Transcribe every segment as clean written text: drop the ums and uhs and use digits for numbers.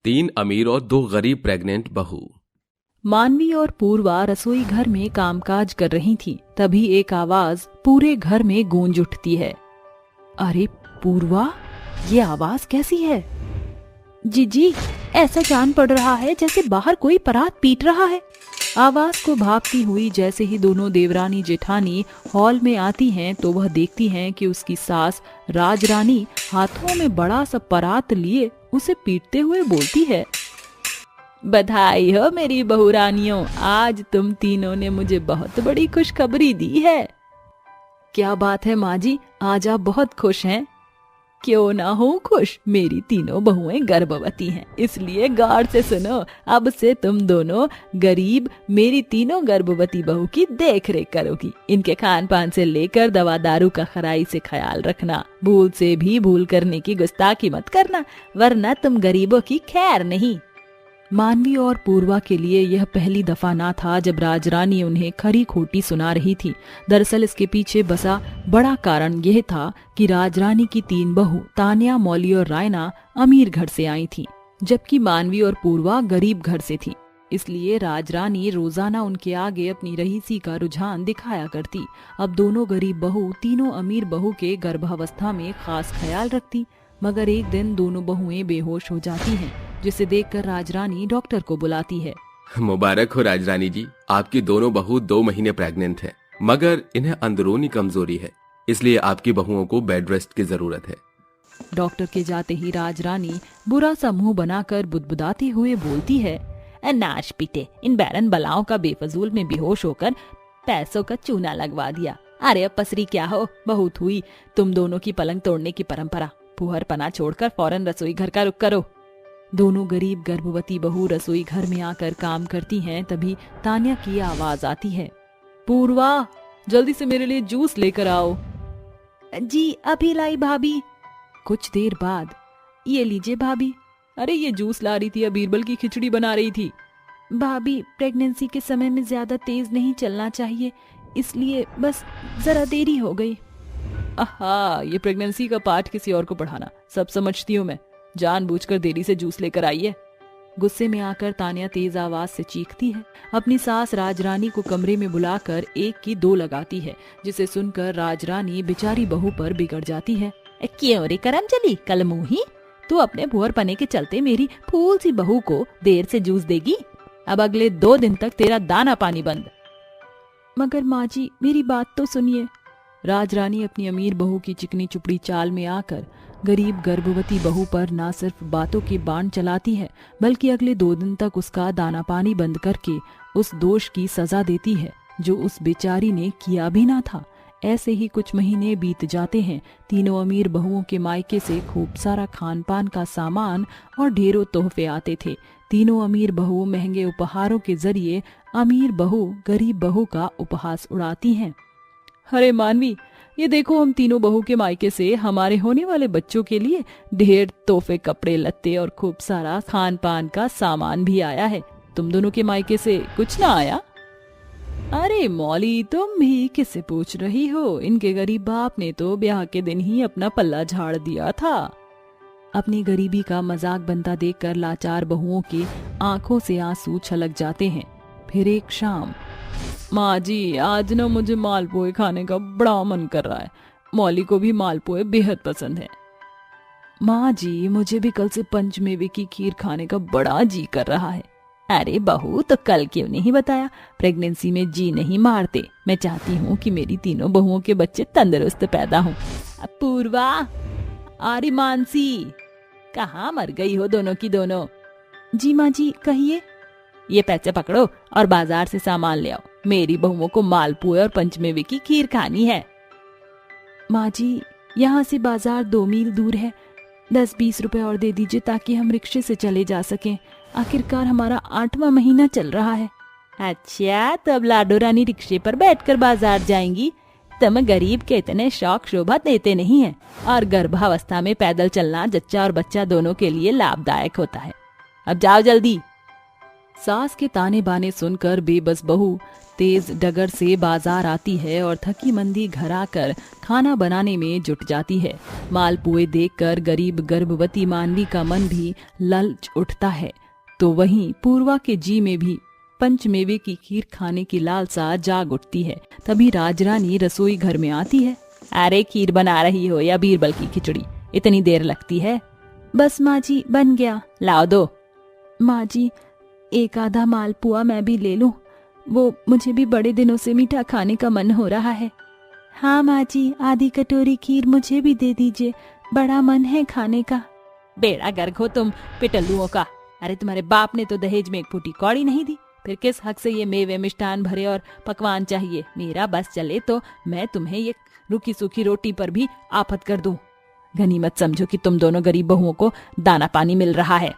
तीन अमीर और दो गरीब प्रेग्नेंट बहू। मानवी और पूर्वा रसोई घर में कामकाज कर रही थी। तभी एक आवाज पूरे घर में गूंज उठती है। अरे पूर्वा, ये आवाज कैसी है? जीजी, ऐसा जान पड़ रहा है जैसे बाहर कोई परात पीट रहा है। आवाज को भागती हुई जैसे ही दोनों देवरानी जेठानी हॉल में आती हैं तो वह देखती हैं कि उसकी सास राजरानी हाथों में बड़ा सा परात लिए उसे पीटते हुए बोलती है, बधाई हो मेरी बहू रानियों, आज तुम तीनों ने मुझे बहुत बड़ी खुशखबरी दी है। क्या बात है माँ जी, आज आप बहुत खुश हैं। क्यों ना हो खुश, मेरी तीनों बहुएं गर्भवती हैं, इसलिए गौर से सुनो। अब से तुम दोनों गरीब मेरी तीनों गर्भवती बहू की देख रेख करोगी। इनके खान पान से लेकर दवा दारू का खराई से ख्याल रखना। भूल से भी भूल करने की गुस्ताखी मत करना, वरना तुम गरीबों की खैर नहीं। मानवी और पूर्वा के लिए यह पहली दफा ना था जब राजरानी उन्हें खरी खोटी सुना रही थी। दरअसल इसके पीछे बसा बड़ा कारण यह था कि राजरानी की तीन बहू तान्या, मौली और रायना अमीर घर से आई थीं, जबकि मानवी और पूर्वा गरीब घर से थी। इसलिए राजरानी रोजाना उनके आगे अपनी रहीसी का रुझान दिखाया करती। अब दोनों गरीब बहू तीनों अमीर बहू के गर्भावस्था में खास ख्याल रखती, मगर एक दिन दोनों बहुएं बेहोश हो जाती हैं, जिसे देखकर राजरानी डॉक्टर को बुलाती है। मुबारक हो राजरानी जी, आपकी दोनों बहू 2 महीने प्रेग्नेंट है, मगर इन्हें अंदरूनी कमजोरी है, इसलिए आपकी बहुओं को बेड रेस्ट की जरूरत है। डॉक्टर के जाते ही राजरानी बुरा सा मुंह बनाकर बुदबुदाते हुए बोलती है, नाश पीटे, इन बैरन बलाओं का बेफजूल में बेहोश होकर पैसों का चूना लगवा दिया। अरे अब पसरी क्या हो, बहुत हुई तुम दोनों की पलंग तोड़ने की परंपरा। फुहर पना छोड़कर फौरन रसोई घर का रुख करो। दोनों गरीब गर्भवती बहू रसोई घर में आकर काम करती हैं। तभी तान्या की आवाज आती है, पूर्वा, जल्दी से मेरे लिए जूस लेकर आओ। जी अभी लाई भाभी। कुछ देर बाद, ये लीजिए भाभी। अरे ये जूस ला रही थी या बीरबल की खिचड़ी बना रही थी? भाभी, प्रेगनेंसी के समय में ज्यादा तेज नहीं चलना चाहिए, इसलिए बस जरा देरी हो गई। आहा, ये प्रेगनेंसी का पाठ किसी और को पढ़ाना, सब समझती हूँ मैं। जानबूझकर देरी से जूस लेकर आई है। गुस्से में आकर तान्या तेज आवाज से चीखती है। अपनी सास राजरानी को कमरे में बुलाकर एक की दो लगाती है, जिसे सुनकर राजरानी बेचारी बहू पर बिगड़ जाती है। क्यों रे करम चली, कल मुंही, तू अपने भुअर पने के चलते मेरी फूल सी बहू को देर से जूस देगी? अब अगले 2 दिन तक तेरा दाना पानी बंद। मगर माँ जी, मेरी बात तो सुनिए। राजरानी अपनी अमीर बहू की चिकनी चुपड़ी चाल में आकर गरीब गर्भवती बहू पर न सिर्फ बातों के बाण चलाती है, बल्कि अगले 2 दिन तक उसका दाना पानी बंद करके उस दोष की सजा देती है जो उस बेचारी ने किया भी ना था। ऐसे ही कुछ महीने बीत जाते हैं। तीनों अमीर बहुओं के मायके से खूब सारा खान पान का सामान और ढेरों तोहफे आते थे। तीनों अमीर बहू महंगे उपहारों के जरिए अमीर बहू गरीब बहू का उपहास उड़ाती हैं। अरे मानवी, ये देखो, हम तीनों बहू के मायके से हमारे होने वाले बच्चों के लिए ढेर तोहफे, कपड़े लत्ते और खूब सारा खान पान का सामान भी आया है। तुम दोनों के मायके से कुछ ना आया? अरे मौली, तुम भी किससे पूछ रही हो? इनके गरीब बाप ने तो ब्याह के दिन ही अपना पल्ला झाड़ दिया था। अपनी गरीबी का मजाक बनता देखकर लाचार बहुओं की आंखों से आंसू छलक जाते हैं। फिर एक शाम, माँ जी, आज ना मुझे मालपुए खाने का बड़ा मन कर रहा है। मौली को भी मालपुए बेहद पसंद है। माँ जी, मुझे भी कल से पंचमेवे की खीर खाने का बड़ा जी कर रहा है। अरे बहू, तो कल क्यों नहीं बताया? प्रेगनेंसी में जी नहीं मारते। मैं चाहती हूँ कि मेरी तीनों बहुओं के बच्चे तंदुरुस्त पैदा हों। पूर्वा, अरे मानसी, कहाँ मर गई हो दोनों की दोनों? जी माँ जी, कहिए। ये पैसे पकड़ो और बाजार से सामान ले आओ। मेरी बहुओं को मालपुए और पंचमेवे की खीर खानी है। माँ जी, यहाँ से बाजार 2 मील दूर है। 10-20 रुपए और दे दीजिए ताकि हम रिक्शे से चले जा सकें। आखिरकार हमारा 8वां महीना चल रहा है। अच्छा, तो अब लाडो रानी रिक्शे पर बैठकर बाजार जाएंगी? तुम गरीब के इतने शौक शोभा देते नहीं है, और गर्भावस्था में पैदल चलना जच्चा और बच्चा दोनों के लिए लाभदायक होता है। अब जाओ जल्दी। सास के ताने बाने सुनकर बेबस बहू तेज डगर से बाजार आती है और थकी मंदी घर आकर खाना बनाने में जुट जाती है। मालपुए देखकर गरीब गर्भवती मानवी का मन भी ललच उठता है, तो वहीं पूर्वा के जी में भी पंचमेवे की खीर खाने की लालसा जाग उठती है। तभी राजरानी रसोई घर में आती है। अरे खीर बना रही हो या बीरबल की खिचड़ी, इतनी देर लगती है? बस माँ जी बन गया। लाओ दो। माँ जी एक आधा मालपुआ मैं भी ले लूं, वो मुझे भी बड़े दिनों से मीठा खाने का मन हो रहा है। हाँ माँ जी आधी कटोरी खीर मुझे भी दे दीजिए, बड़ा मन है खाने का। बेड़ा गर्क हो तुम पिटल्लुओं का। अरे तुम्हारे बाप ने तो दहेज में एक फूटी कौड़ी नहीं दी, फिर किस हक से ये मेवे मिष्ठान भरे और पकवान चाहिए? मेरा बस चले तो मैं तुम्हें ये रूखी सूखी रोटी पर भी आफत कर दूं। गनीमत समझो कि तुम दोनों गरीब बहुओं को दाना पानी मिल रहा है।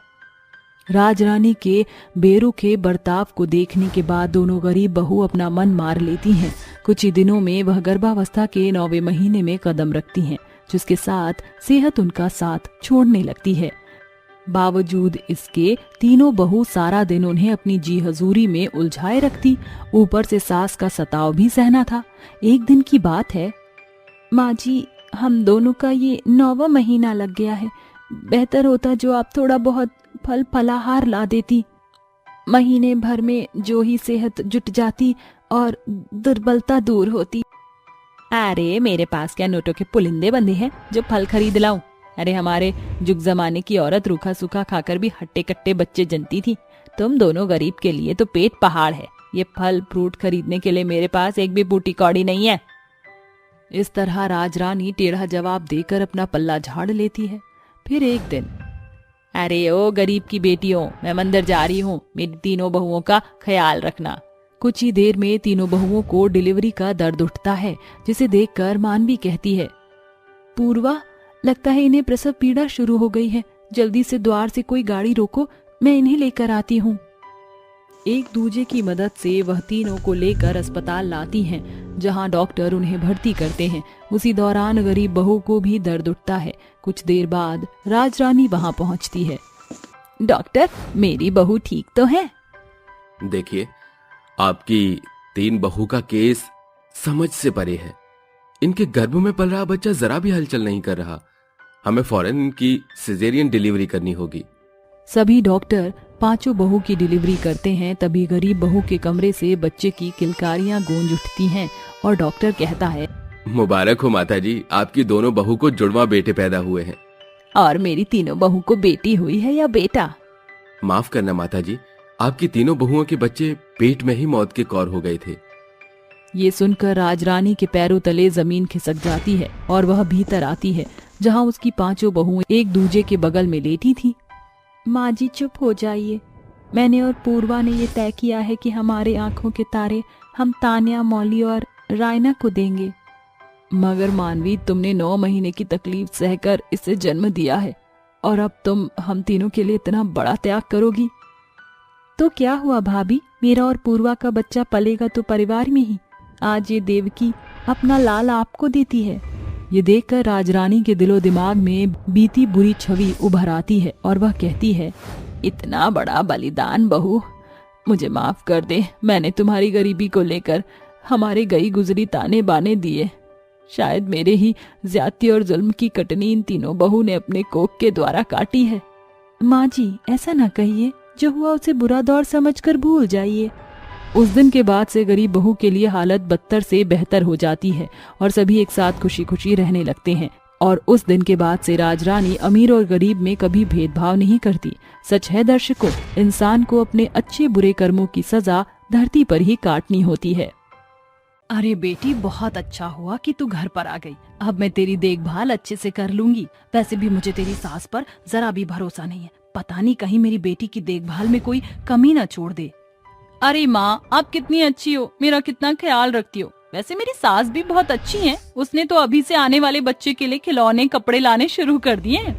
राजरानी के बेरुखे बर्ताव को देखने के बाद दोनों गरीब बहू अपना मन मार लेती हैं। कुछ ही दिनों में वह गर्भावस्था के 9वें महीने में कदम रखती हैं, जिसके साथ सेहत उनका साथ छोड़ने लगती है। बावजूद इसके तीनों बहू सारा दिन उन्हें अपनी जी हजूरी में उलझाए रखती। ऊपर से सास का सताव भी सहना था। एक दिन की बात है। माँ जी हम दोनों का ये 9वां महीना लग गया है, बेहतर होता जो आप थोड़ा बहुत फल फलाहार ला देती। महीने भर में जो ही सेहत जुट जाती और दुर्बलता दूर होती। अरे मेरे पास क्या नोटों के पुलिंदे बंधे हैं जो फल खरीद लाऊं? अरे हमारे जुग जमाने की औरत रूखा सूखा खाकर भी हट्टे कट्टे बच्चे जनती थी। तुम दोनों गरीब के लिए तो पेट पहाड़ है, ये फल फ्रूट खरीदने के लिए मेरे पास एक भी बूटी कौड़ी नहीं है। इस तरह राजरानी टेढ़ा जवाब देकर अपना पल्ला झाड़ लेती है। फिर एक दिन, अरे ओ गरीब की बेटियों, मैं मंदिर जा रही हूँ, मेरी तीनों बहुओं का ख्याल रखना। कुछ ही देर में तीनों बहुओं को डिलीवरी का दर्द उठता है, जिसे देखकर मानवी कहती है, पूर्वा लगता है इन्हें प्रसव पीड़ा शुरू हो गई है, जल्दी से द्वार से कोई गाड़ी रोको, मैं इन्हें लेकर आती हूँ। एक दूजे की मदद से वह तीनों को लेकर अस्पताल लाती हैं, जहां डॉक्टर उन्हें भर्ती करते हैं। उसी दौरान गरीब बहू को भी दर्द उठता है। कुछ देर बाद राजरानी वहां पहुंचती है। डॉक्टर मेरी बहू ठीक तो है? देखिए आपकी 3 बहू का केस समझ से परे है। इनके गर्भ में पल रहा बच्चा जरा भी हलचल नहीं कर रहा। हमें फौरन इनकी सिजेरियन डिलीवरी करनी होगी। सभी डॉक्टर 5 बहू की डिलीवरी करते हैं। तभी गरीब बहू के कमरे से बच्चे की किलकारियां गूंज उठती हैं और डॉक्टर कहता है, मुबारक हो माता जी, आपकी दोनों बहू को जुड़वा बेटे पैदा हुए हैं। और मेरी तीनों बहू को बेटी हुई है या बेटा? माफ करना माता जी, आपकी तीनों बहुओं के बच्चे पेट में ही मौत के कौर हो गए थे। ये सुनकर राजरानी के पैरों तले जमीन खिसक जाती है और वह भीतर आती है, जहाँ उसकी 5 बहुएं एक दूजे के बगल में लेटी थी। माँ जी चुप हो जाइए, मैंने और पूर्वा ने ये तय किया है कि हमारे आंखों के तारे हम तान्या, मौली और रायना को देंगे। मगर मानवी, तुमने 9 महीने की तकलीफ सहकर इसे जन्म दिया है और अब तुम हम तीनों के लिए इतना बड़ा त्याग करोगी? तो क्या हुआ भाभी, मेरा और पूर्वा का बच्चा पलेगा तो परिवार में ही। आज ये देवकी अपना लाल आपको देती है। ये देखकर राजरानी के दिलो दिमाग में बीती बुरी छवि उभर आती है और वह कहती है, इतना बड़ा बलिदान बहू, मुझे माफ कर दे। मैंने तुम्हारी गरीबी को लेकर हमारे गई गुजरी ताने बाने दिए। शायद मेरे ही ज्यादती और जुल्म की कटनी इन तीनों बहू ने अपने कोख के द्वारा काटी है। माँ जी ऐसा ना कहिए, जो हुआ उसे बुरा दौर समझकर भूल जाइए। उस दिन के बाद से गरीब बहू के लिए हालत बदतर से बेहतर हो जाती है और सभी एक साथ खुशी खुशी रहने लगते हैं। और उस दिन के बाद से राजरानी अमीर और गरीब में कभी भेदभाव नहीं करती। सच है दर्शकों, इंसान को अपने अच्छे बुरे कर्मों की सजा धरती पर ही काटनी होती है। अरे बेटी, बहुत अच्छा हुआ कि तू घर पर आ गई। अब मैं तेरी देखभाल अच्छे से कर लूंगी। वैसे भी मुझे तेरी सास पर जरा भी भरोसा नहीं है। पता नहीं कहीं मेरी बेटी की देखभाल में कोई कमी न छोड़ दे। अरे माँ, आप कितनी अच्छी हो, मेरा कितना ख्याल रखती हो। वैसे मेरी सास भी बहुत अच्छी है, उसने तो अभी से आने वाले बच्चे के लिए खिलौने कपड़े लाने शुरू कर दिए।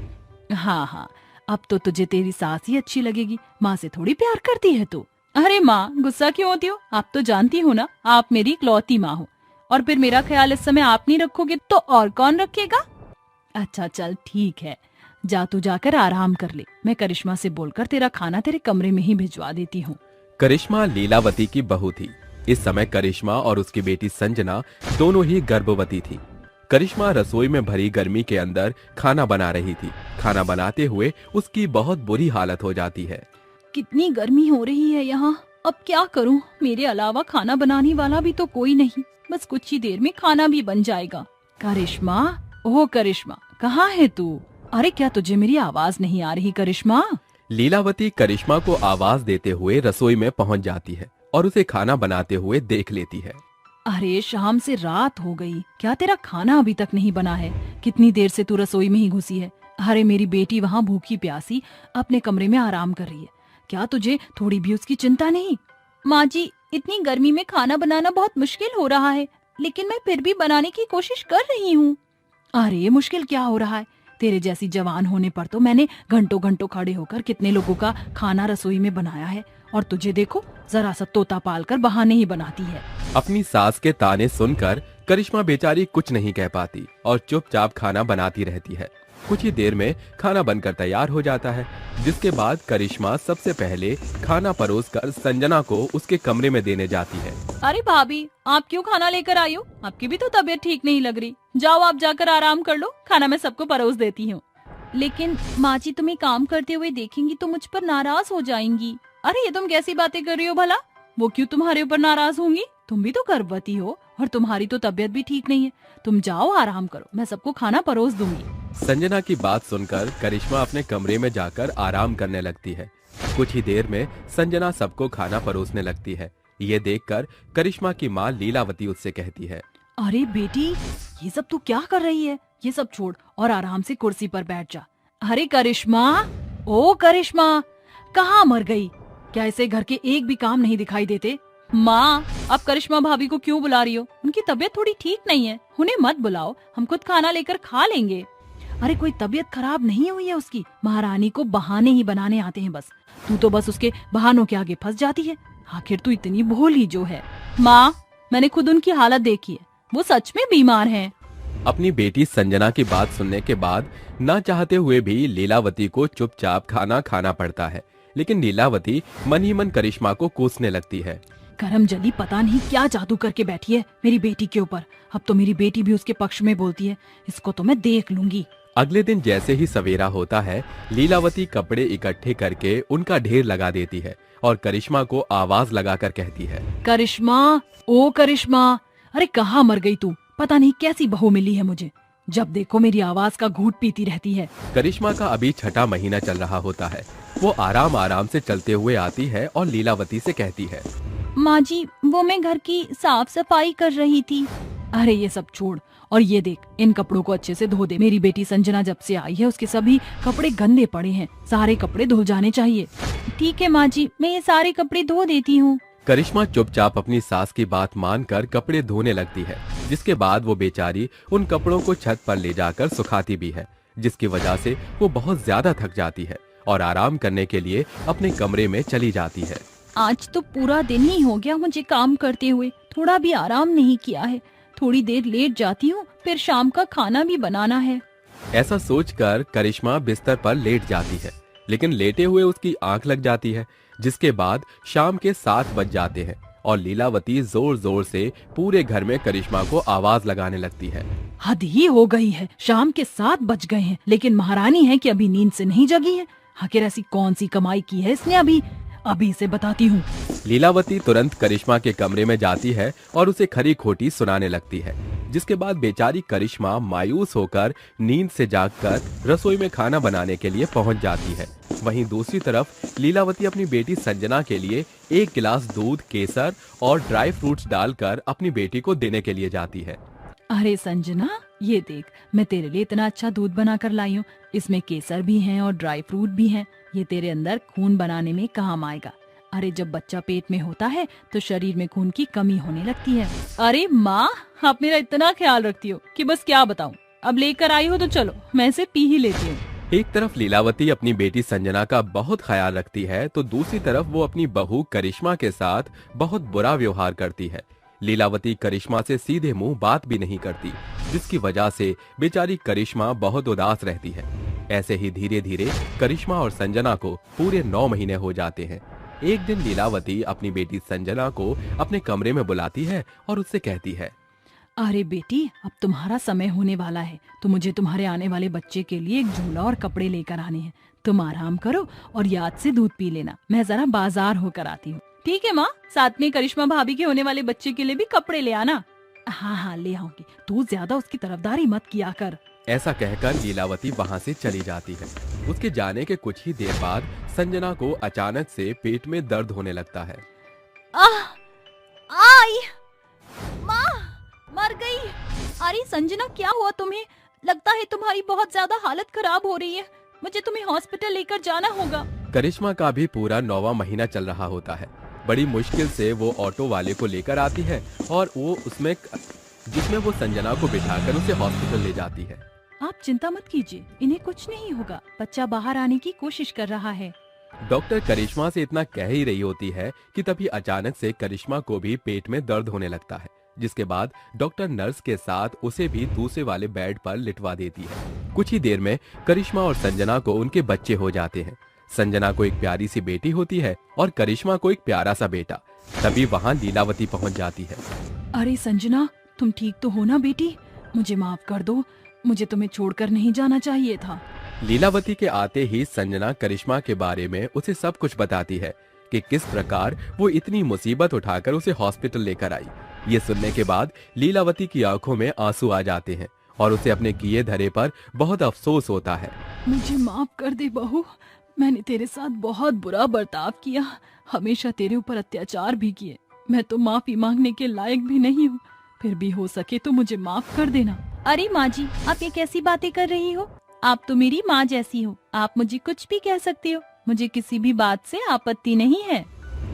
हाँ हाँ, अब तो तुझे तेरी सास ही अच्छी लगेगी, माँ से थोड़ी प्यार करती है तू। अरे माँ, गुस्सा क्यों होती हो? आप तो जानती हो ना, आप मेरी इकलौती माँ हो। और फिर मेरा ख्याल इस समय आप नहीं रखोगे तो और कौन रखेगा? अच्छा चल ठीक है, जा तू जाकर आराम कर ले। मैं करिश्मा से बोलकर तेरा खाना तेरे कमरे में ही भिजवा देती हूँ। करिश्मा लीलावती की बहू थी। इस समय करिश्मा और उसकी बेटी संजना दोनों ही गर्भवती थी। करिश्मा रसोई में भरी गर्मी के अंदर खाना बना रही थी। खाना बनाते हुए उसकी बहुत बुरी हालत हो जाती है। कितनी गर्मी हो रही है यहाँ, अब क्या करूँ? मेरे अलावा खाना बनाने वाला भी तो कोई नहीं। बस कुछ ही देर में खाना भी बन जाएगा। करिश्मा, ओह करिश्मा, कहाँ है तू? अरे क्या तुझे मेरी आवाज नहीं आ रही करिश्मा? लीलावती करिश्मा को आवाज देते हुए रसोई में पहुंच जाती है और उसे खाना बनाते हुए देख लेती है। अरे शाम से रात हो गई, क्या तेरा खाना अभी तक नहीं बना है? कितनी देर से तू रसोई में ही घुसी है? अरे मेरी बेटी वहाँ भूखी प्यासी अपने कमरे में आराम कर रही है, क्या तुझे थोड़ी भी उसकी चिंता नहीं? माँ जी, इतनी गर्मी में खाना बनाना बहुत मुश्किल हो रहा है, लेकिन मैं फिर भी बनाने की कोशिश कर रही हूँ। अरे मुश्किल क्या हो रहा है? तेरे जैसी जवान होने पर तो मैंने घंटों घंटों खड़े होकर कितने लोगों का खाना रसोई में बनाया है, और तुझे देखो जरा सा तोता पालकर बहाने ही बनाती है। अपनी सास के ताने सुनकर करिश्मा बेचारी कुछ नहीं कह पाती और चुपचाप खाना बनाती रहती है। कुछ ही देर में खाना बनकर तैयार हो जाता है, जिसके बाद करिश्मा सबसे पहले खाना परोसकर संजना को उसके कमरे में देने जाती है। अरे भाभी, आप क्यों खाना लेकर आई हो? आपकी भी तो तबीयत ठीक नहीं लग रही। जाओ आप जाकर आराम कर लो, खाना मैं सबको परोस देती हूँ। लेकिन माँ जी तुम्हें काम करते हुए देखेंगी तो मुझ पर नाराज हो जाएंगी। अरे ये तुम कैसी बातें कर रही हो भला? वो क्यों तुम्हारे ऊपर नाराज होंगी? तुम भी तो गर्भवती हो और तुम्हारी तो तबीयत भी ठीक नहीं है। तुम जाओ आराम करो, मैं सबको खाना परोस दूंगी। संजना की बात सुनकर करिश्मा अपने कमरे में जाकर आराम करने लगती है। कुछ ही देर में संजना सबको खाना परोसने लगती है। ये देखकर करिश्मा की माँ लीलावती उससे कहती है, अरे बेटी, ये सब तू क्या कर रही है? ये सब छोड़ और आराम से कुर्सी पर बैठ जा। अरे करिश्मा, ओ करिश्मा, कहाँ मर गई? क्या इसे घर के एक भी काम नहीं दिखाई देते? माँ, अब करिश्मा भाभी को क्यों बुला रही हो? उनकी तबीयत थोड़ी ठीक नहीं है, उन्हें मत बुलाओ, हम खुद खाना लेकर खा लेंगे। अरे कोई तबीयत खराब नहीं हुई है उसकी, महारानी को बहाने ही बनाने आते हैं बस। तू तो बस उसके बहानों के आगे फंस जाती है। आखिर तू इतनी भोली जो है। माँ, मैंने खुद उनकी हालत देखी है, वो सच में बीमार हैं। अपनी बेटी संजना की बात सुनने के बाद ना चाहते हुए भी लीलावती को चुपचाप खाना खाना पड़ता है, लेकिन लीलावती मन ही मन करिश्मा को कोसने लगती है। करमजली पता नहीं क्या जादू करके बैठी है मेरी बेटी के ऊपर। अब तो मेरी बेटी भी उसके पक्ष में बोलती है, इसको तो मैं देख लूंगी। अगले दिन जैसे ही सवेरा होता है, लीलावती कपड़े इकट्ठे करके उनका ढेर लगा देती है और करिश्मा को आवाज लगाकर कहती है, करिश्मा, ओ करिश्मा, अरे कहाँ मर गई तू? पता नहीं कैसी बहू मिली है मुझे, जब देखो मेरी आवाज का घूंट पीती रहती है। करिश्मा का अभी छठा महीना चल रहा होता है। वो आराम आराम से चलते हुए आती है और लीलावती से कहती है, माँ जी, वो मैं घर की साफ सफाई कर रही थी। अरे ये सब छोड़ और ये देख, इन कपड़ों को अच्छे से धो दे। मेरी बेटी संजना जब से आई है उसके सभी कपड़े गंदे पड़े हैं, सारे कपड़े धुल जाने चाहिए। ठीक है माँ जी, मैं ये सारे कपड़े धो देती हूँ। करिश्मा चुपचाप अपनी सास की बात मानकर कपड़े धोने लगती है, जिसके बाद वो बेचारी उन कपड़ों को छत पर ले जाकर सुखाती भी है, जिसकी वजह से वो बहुत ज्यादा थक जाती है और आराम करने के लिए अपने कमरे में चली जाती है। आज तो पूरा दिन ही हो गया मुझे काम करते हुए, थोड़ा भी आराम नहीं किया है। थोड़ी देर लेट जाती हूँ, फिर शाम का खाना भी बनाना है। ऐसा सोचकर करिश्मा बिस्तर पर लेट जाती है, लेकिन लेटे हुए उसकी आंख लग जाती है, जिसके बाद शाम के 7 बज जाते हैं और लीलावती जोर जोर से पूरे घर में करिश्मा को आवाज लगाने लगती है। हद ही हो गई है, शाम के 7 बज गए हैं, लेकिन महारानी है कि अभी नींद से नहीं जगी है। आखिर ऐसी कौन सी कमाई की है इसने? अभी इसे बताती हूँ। लीलावती तुरंत करिश्मा के कमरे में जाती है और उसे खरी खोटी सुनाने लगती है, जिसके बाद बेचारी करिश्मा मायूस होकर नींद से जागकर रसोई में खाना बनाने के लिए पहुंच जाती है। वहीं दूसरी तरफ लीलावती अपनी बेटी संजना के लिए 1 गिलास दूध, केसर और ड्राई फ्रूट्स डालकर अपनी बेटी को देने के लिए जाती है। अरे संजना, ये देख, मैं तेरे लिए इतना अच्छा दूध बना कर लाई हूँ। इसमें केसर भी है और ड्राई फ्रूट भी है। ये तेरे अंदर खून बनाने में काम आएगा। अरे जब बच्चा पेट में होता है तो शरीर में खून की कमी होने लगती है। अरे माँ, आप मेरा इतना ख्याल रखती हो कि बस क्या बताऊँ। अब लेकर आई हो तो चलो, मैं इसे पी ही लेती हूँ। एक तरफ लीलावती अपनी बेटी संजना का बहुत ख्याल रखती है, तो दूसरी तरफ वो अपनी बहू करिश्मा के साथ बहुत बुरा व्यवहार करती है। लीलावती करिश्मा से सीधे मुंह बात भी नहीं करती, जिसकी वजह से बेचारी करिश्मा बहुत उदास रहती है। ऐसे ही धीरे धीरे करिश्मा और संजना को पूरे 9 महीने हो जाते हैं। एक दिन लीलावती अपनी बेटी संजना को अपने कमरे में बुलाती है और उससे कहती है, अरे बेटी, अब तुम्हारा समय होने वाला है, तो मुझे तुम्हारे आने वाले बच्चे के लिए एक झूला और कपड़े लेकर आने हैं। तुम आराम करो और याद से दूध पी लेना, मैं जरा बाजार होकर आती हूँ। ठीक है माँ, साथ में करिश्मा भाभी के होने वाले बच्चे के लिए भी कपड़े ले आना। हाँ हाँ ले आऊंगी, तू ज्यादा उसकी तरफदारी मत किया कर। ऐसा कहकर लीलावती वहाँ से चली जाती है। उसके जाने के कुछ ही देर बाद संजना को अचानक से पेट में दर्द होने लगता है। आई माँ, मर गई। अरे संजना, क्या हुआ तुम्हें? लगता है तुम्हारी बहुत ज्यादा हालत खराब हो रही है, मुझे तुम्हें हॉस्पिटल लेकर जाना होगा। करिश्मा का भी पूरा 9वां महीना चल रहा होता है। बड़ी मुश्किल से वो ऑटो वाले को लेकर आती है और वो जिसमें वो संजना को बिठाकर उसे हॉस्पिटल ले जाती है। आप चिंता मत कीजिए, इन्हें कुछ नहीं होगा, बच्चा बाहर आने की कोशिश कर रहा है। डॉक्टर करिश्मा से इतना कह ही रही होती है कि तभी अचानक से करिश्मा को भी पेट में दर्द होने लगता है, जिसके बाद डॉक्टर नर्स के साथ उसे भी दूसरे वाले बेड पर लिटवा देती है। कुछ ही देर में करिश्मा और संजना को उनके बच्चे हो जाते हैं। संजना को एक प्यारी सी बेटी होती है और करिश्मा को एक प्यारा सा बेटा। तभी वहाँ लीलावती पहुँच जाती है। अरे संजना, तुम ठीक तो हो ना बेटी? मुझे माफ कर दो, मुझे तुम्हें छोड़कर नहीं जाना चाहिए था। लीलावती के आते ही संजना करिश्मा के बारे में उसे सब कुछ बताती है कि किस प्रकार वो इतनी मुसीबत उठाकर उसे हॉस्पिटल लेकर आई। ये सुनने के बाद लीलावती की आंखों में आंसू आ जाते हैं और उसे अपने किए धरे पर बहुत अफसोस होता है। मुझे माफ कर दे बहू, मैंने तेरे साथ बहुत बुरा बर्ताव किया, हमेशा तेरे ऊपर अत्याचार भी किए। मैं तो माफी मांगने के लायक भी नहीं हूँ, फिर भी हो सके तो मुझे माफ कर देना। अरे माँ जी, आप ये कैसी बातें कर रही हो? आप तो मेरी माँ जैसी हो, आप मुझे कुछ भी कह सकती हो, मुझे किसी भी बात से आपत्ति नहीं है।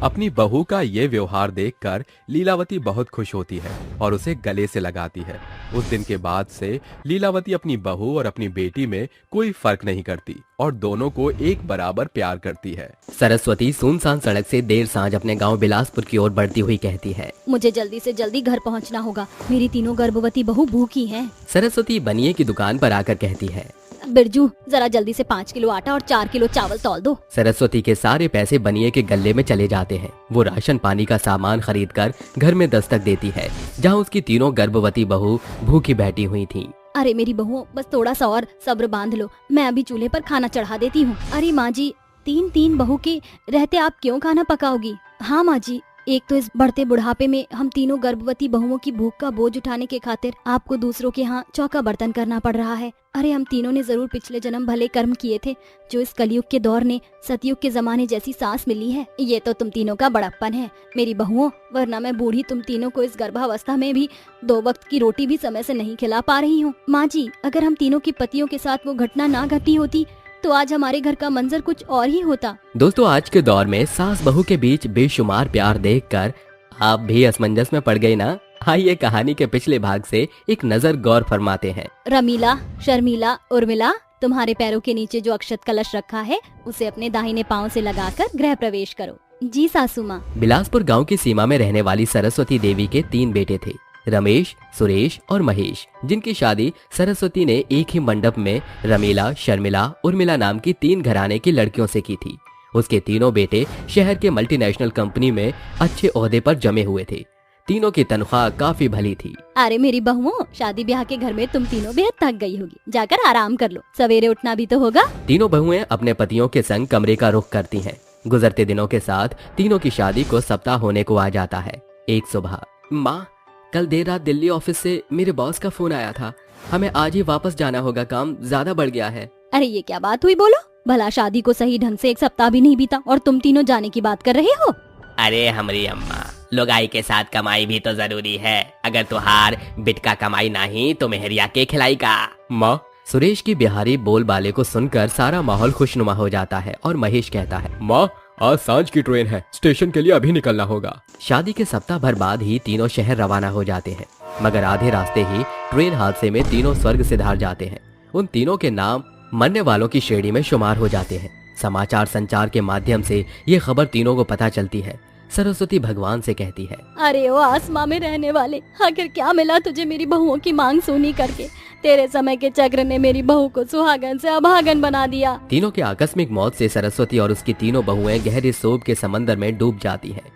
अपनी बहू का ये व्यवहार देखकर लीलावती बहुत खुश होती है और उसे गले से लगाती है। उस दिन के बाद से लीलावती अपनी बहू और अपनी बेटी में कोई फर्क नहीं करती और दोनों को एक बराबर प्यार करती है। सरस्वती सुनसान सड़क से देर सांझ अपने गांव बिलासपुर की ओर बढ़ती हुई कहती है, मुझे जल्दी से जल्दी घर पहुंचना होगा, मेरी तीनों गर्भवती बहू भूखी हैं। सरस्वती बनिए की दुकान पर आकर कहती है, बिरजू, जरा जल्दी से 5 किलो आटा और 4 किलो चावल तौल दो। सरस्वती के सारे पैसे बनिए के गल्ले में चले जाते हैं। वो राशन पानी का सामान खरीद कर घर में दस्तक देती है, जहाँ उसकी तीनों गर्भवती बहू भूखी बैठी हुई थी। अरे मेरी बहू, बस थोड़ा सा और सब्र बांध लो, मैं अभी चूल्हे पर खाना चढ़ा देती हूँ। अरे माँ जी, तीन बहू के रहते आप क्यों खाना पकाओगी? हाँ माँ जी, एक तो इस बढ़ते बुढ़ापे में हम तीनों गर्भवती बहुओं की भूख का बोझ उठाने के खातिर आपको दूसरों के यहाँ चौका बर्तन करना पड़ रहा है। अरे हम तीनों ने जरूर पिछले जन्म भले कर्म किए थे, जो इस कलयुग के दौर ने सतयुग के जमाने जैसी सांस मिली है। ये तो तुम तीनों का बड़प्पन है मेरी बहुओं, वरना मैं बूढ़ी तुम तीनों को इस गर्भावस्था में भी 2 वक्त की रोटी भी समय से नहीं खिला पा रही हूँ। माँ जी, अगर हम तीनों के पतियों के साथ वो घटना ना घटी होती तो आज हमारे घर का मंजर कुछ और ही होता। दोस्तों, आज के दौर में सास बहू के बीच बेशुमार प्यार देखकर आप भी असमंजस में पड़ गए ना? आइए कहानी के पिछले भाग से एक नजर गौर फरमाते हैं। रमीला, शर्मिला, उर्मिला, तुम्हारे पैरों के नीचे जो अक्षत कलश रखा है उसे अपने दाहिने पाँव से लगाकर गृह प्रवेश करो। जी सासू माँ। बिलासपुर गांव की सीमा में रहने वाली सरस्वती देवी के 3 बेटे थे, रमेश, सुरेश और महेश, जिनकी शादी सरस्वती ने एक ही मंडप में रमीला, शर्मिला, उर्मिला नाम की 3 घराने की लड़कियों से की थी। उसके तीनों बेटे शहर के मल्टीनेशनल कंपनी में अच्छे ओहदे पर जमे हुए थे। तीनों की तनख्वाह काफी भली थी। अरे मेरी बहुओं, शादी ब्याह के घर में तुम तीनों बेहद थक गई होगी, जाकर आराम कर लो, सवेरे उठना भी तो होगा। तीनों बहुएं अपने पतियों के संग कमरे का रुख करती हैं। गुजरते दिनों के साथ तीनों की शादी को सप्ताह होने को आ जाता है। एक सुबह, माँ, कल देर रात दिल्ली ऑफिस से मेरे बॉस का फोन आया था, हमें आज ही वापस जाना होगा, काम ज्यादा बढ़ गया है। अरे ये क्या बात हुई, बोलो। भला शादी को सही ढंग से 1 सप्ताह भी नहीं बीता और तुम तीनों जाने की बात कर रहे हो। अरे हमारी अम्मा, लुगाई के साथ कमाई भी तो जरूरी है, अगर तुहार बिटका कमाई नहीं तो मेहरिया के खिलाई का। माँ, सुरेश की बिहारी बोल बाले को सुनकर सारा माहौल खुशनुमा हो जाता है और महेश कहता है, माँ, आज सांझ की ट्रेन है, स्टेशन के लिए अभी निकलना होगा। शादी के सप्ताह भर बाद ही तीनों शहर रवाना हो जाते हैं, मगर आधे रास्ते ही ट्रेन हादसे में तीनों स्वर्ग सिधार जाते हैं। उन तीनों के नाम मरने वालों की श्रेणी में शुमार हो जाते हैं। समाचार संचार के माध्यम से ये खबर तीनों को पता चलती है। सरस्वती भगवान से कहती है। अरे ओ आसमां में रहने वाले, आखिर क्या मिला तुझे मेरी बहुओं की मांग सुनी करके? तेरे समय के चक्र ने मेरी बहू को सुहागन से अभागन बना दिया। तीनों की आकस्मिक मौत से सरस्वती और उसकी तीनों बहुएं गहरे शोक के समंदर में डूब जाती हैं।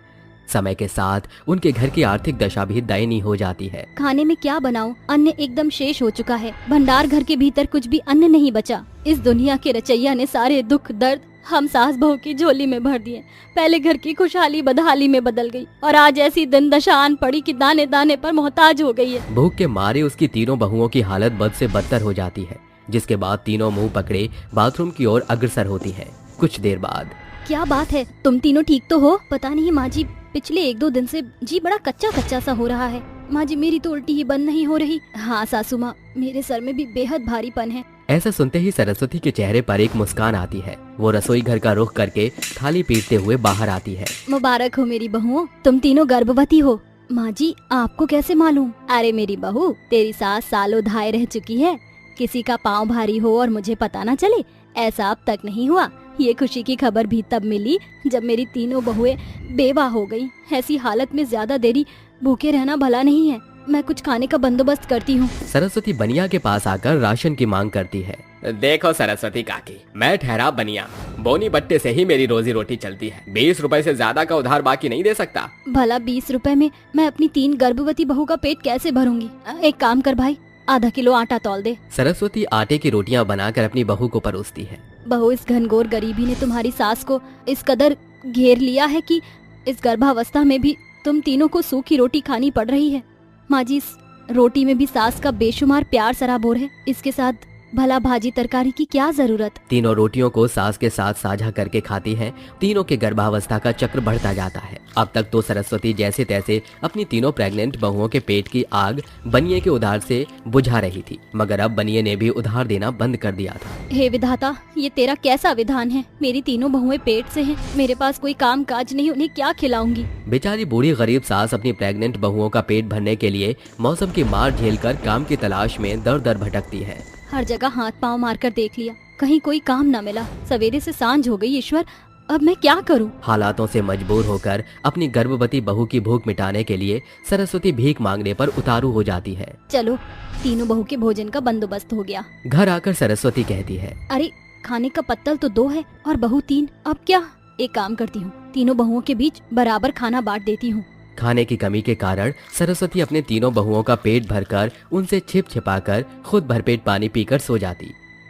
समय के साथ उनके घर की आर्थिक दशा भी दयनीय हो जाती है। खाने में क्या बनाऊं? अन्न एकदम शेष हो चुका है। भंडार घर के भीतर कुछ भी अन्न नहीं बचा। इस दुनिया के रचैया ने सारे दुख दर्द हम सास बहू की झोली में भर दिए। पहले घर की खुशहाली बदहाली में बदल गई और आज ऐसी दिन दशा आन पड़ी कि दाने दाने पर मोहताज हो गई है। भूख के मारे उसकी तीनों बहुओं की हालत बद से बदतर हो जाती है, जिसके बाद तीनों मुंह पकड़े बाथरूम की ओर अग्रसर होती हैं। कुछ देर बाद, क्या बात है, तुम तीनों ठीक तो हो? पता नहीं माँ जी, पिछले 1-2 दिन से जी बड़ा कच्चा कच्चा सा हो रहा है। माँ जी, मेरी तो उल्टी ही बंद नहीं हो रही। हाँ सासू माँ, मेरे सर में भी बेहद भारीपन है। ऐसा सुनते ही सरस्वती के चेहरे पर एक मुस्कान आती है। वो रसोई घर का रुख करके थाली पीटते हुए बाहर आती है। मुबारक हो मेरी बहुओं, तुम तीनों गर्भवती हो। माँ जी, आपको कैसे मालूम? अरे मेरी बहू, तेरी सास सालों धाए रह चुकी है। किसी का पाँव भारी हो और मुझे पता न चले, ऐसा अब तक नहीं हुआ। ये खुशी की खबर भी तब मिली जब मेरी तीनों बहुएं बेवा हो गई। ऐसी हालत में ज्यादा देरी भूखे रहना भला नहीं है। मैं कुछ खाने का बंदोबस्त करती हूँ। सरस्वती बनिया के पास आकर राशन की मांग करती है। देखो सरस्वती काकी, मैं ठहरा बनिया, बोनी बट्टे से ही मेरी रोजी रोटी चलती है। 20 रुपए से ज्यादा का उधार बाकी नहीं दे सकता। भला 20 रुपए में मैं अपनी 3 गर्भवती बहू का पेट कैसे भरूंगी? एक काम कर भाई, आधा किलो आटा तौल दे। सरस्वती आटे की रोटियां बनाकर अपनी बहू को परोसती है। बहू, इस घनघोर गरीबी ने तुम्हारी सास को इस कदर घेर लिया है कि इस गर्भावस्था में भी तुम तीनों को सूखी रोटी खानी पड़ रही है। माँ जी, इस रोटी में भी सास का बेशुमार प्यार सराबोर है। इसके साथ भला भाजी तरकारी की क्या जरूरत? तीनों रोटियों को सास के साथ साझा करके खाती हैं। तीनों के गर्भावस्था का चक्र बढ़ता जाता है। अब तक तो सरस्वती जैसे तैसे अपनी तीनों प्रेग्नेंट बहुओं के पेट की आग बनिए के उधार से बुझा रही थी, मगर अब बनिए ने भी उधार देना बंद कर दिया था। हे विधाता, ये तेरा कैसा विधान है? मेरी तीनों बहुएं पेट से हैं, मेरे पास कोई काम काज नहीं, उन्हें क्या खिलाऊंगी? बेचारी बूढ़ी गरीब सास अपनी प्रेग्नेंट बहुओं का पेट भरने के लिए मौसम की मार झेलकर काम की तलाश में दर दर भटकती है। हर जगह हाथ पांव मारकर देख लिया, कहीं कोई काम न मिला। सवेरे से सांझ हो गई। ईश्वर, अब मैं क्या करूं? हालातों से मजबूर होकर अपनी गर्भवती बहू की भूख मिटाने के लिए सरस्वती भीख मांगने पर उतारू हो जाती है। चलो, तीनों बहू के भोजन का बंदोबस्त हो गया। घर आकर सरस्वती कहती है, अरे खाने का पत्तल तो 2 है और बहू 3, अब क्या? एक काम करती हूँ, तीनों बहुओं के बीच बराबर खाना बांट देती हूँ। खाने की कमी के कारण सरस्वती अपने तीनों बहुओं का पेट भरकर उनसे छिप छिपाकर खुद भरपेट पानी पीकर सो जाती।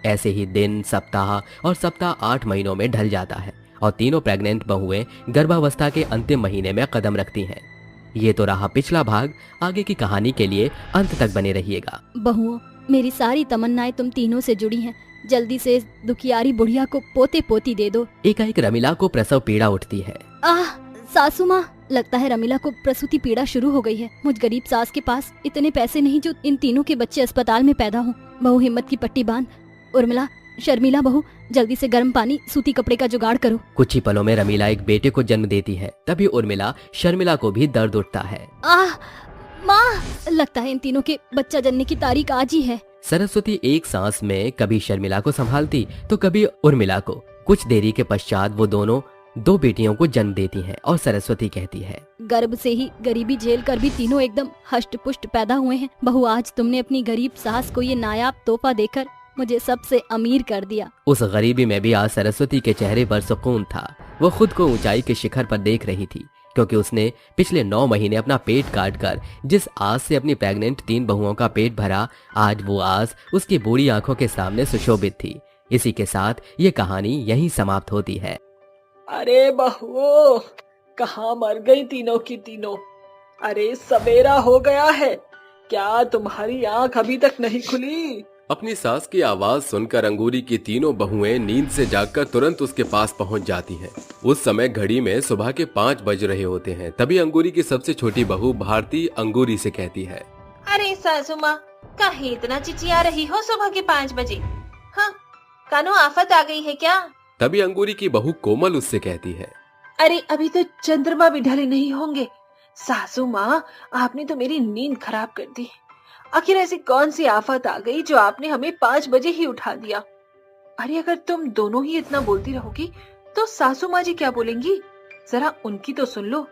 ऐसे ही दिन, सप्ताह और सप्ताह 8 महीनों में ढल जाता है और तीनों प्रेग्नेंट बहुएं गर्भावस्था के अंतिम महीने में कदम रखती हैं। ये तो रहा पिछला भाग। आगे की कहानी के लिए अंत तक बने रहिएगा। बहुओं, मेरी सारी तमन्नाएं तुम तीनों से जुड़ी हैं। जल्दी से इस दुखियारी बुढ़िया को पोते पोती दे दो। एकाएक रमीला को प्रसव पीड़ा उठती है। आह सासू माँ, लगता है रमीला को प्रसूति पीड़ा शुरू हो गई है। मुझ गरीब सास के पास इतने पैसे नहीं जो इन तीनों के बच्चे अस्पताल में पैदा हों। बहू, हिम्मत की पट्टी बांध। उर्मिला, शर्मिला बहू, जल्दी से गर्म पानी, सूती कपड़े का जुगाड़ करो। कुछ ही पलों में रमीला एक बेटे को जन्म देती है। तभी उर्मिला शर्मिला को भी दर्द उठता है। आह माँ, लगता है इन तीनों के बच्चा जनने की तारीख आज ही है। सरस्वती एक सांस में कभी शर्मिला को संभालती तो कभी उर्मिला को। कुछ देरी के पश्चात वो दोनों 2 बेटियों को जन्म देती हैं और सरस्वती कहती है, गर्भ से ही गरीबी झेल कर भी तीनों एकदम हष्ट पुष्ट पैदा हुए हैं। बहू, आज तुमने अपनी गरीब सास को ये नायाब तोहफा देकर मुझे सबसे अमीर कर दिया। उस गरीबी में भी आज सरस्वती के चेहरे पर सुकून था। वो खुद को ऊंचाई के शिखर पर देख रही थी, क्योंकि उसने पिछले 9 महीने अपना पेट काट कर जिस आस से अपनी प्रेग्नेंट 3 बहुओं का पेट भरा, आज वो आस उसकी बूढ़ी आंखों के सामने सुशोभित थी। इसी के साथ ये कहानी यहीं समाप्त होती है। अरे बहुओं, कहाँ मर गई तीनों की तीनों? अरे सवेरा हो गया है, क्या तुम्हारी आंख अभी तक नहीं खुली? अपनी सास की आवाज सुनकर अंगूरी की तीनों बहुएं नींद से जागकर तुरंत उसके पास पहुंच जाती हैं। उस समय घड़ी में सुबह के 5 बज रहे होते हैं। तभी अंगूरी की सबसे छोटी बहू भारती अंगूरी से कहती है, अरे सासू माँ, काहे इतना चिचिया रही हो सुबह के 5 बजे? हाँ, कानो आफत आ गई है क्या? तभी अंगूरी की बहू कोमल उससे कहती है, अरे अभी तो चंद्रमा भी ढले नहीं होंगे। सासू माँ, आपने तो मेरी नींद खराब कर दी। आखिर ऐसी कौन सी आफत आ गई जो आपने हमें 5 बजे ही उठा दिया? अरे अगर तुम दोनों ही इतना बोलती रहोगी तो सासू माँ जी क्या बोलेंगी? जरा उनकी तो सुन लो।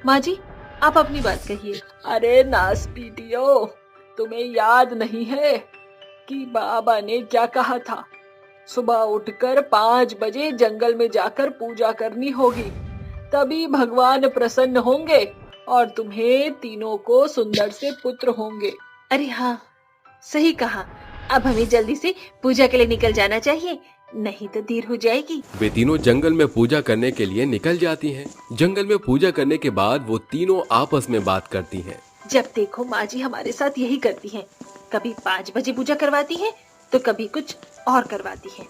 माँ जी, आप अपनी बात कहिए। अरे नास पीटियो, तुम्हें याद नहीं है कि बाबा ने क्या कहा था? सुबह उठकर 5 बजे जंगल में जाकर पूजा करनी होगी, तभी भगवान प्रसन्न होंगे और तुम्हें तीनों को सुंदर से पुत्र होंगे। अरे हाँ, सही कहा। अब हमें जल्दी से पूजा के लिए निकल जाना चाहिए, नहीं तो देर हो जाएगी। वे तीनों जंगल में पूजा करने के लिए निकल जाती हैं। जंगल में पूजा करने के बाद वो तीनों आपस में बात करती हैं। जब देखो माँ जी हमारे साथ यही करती हैं, कभी 5 बजे पूजा करवाती हैं तो कभी कुछ और करवाती हैं।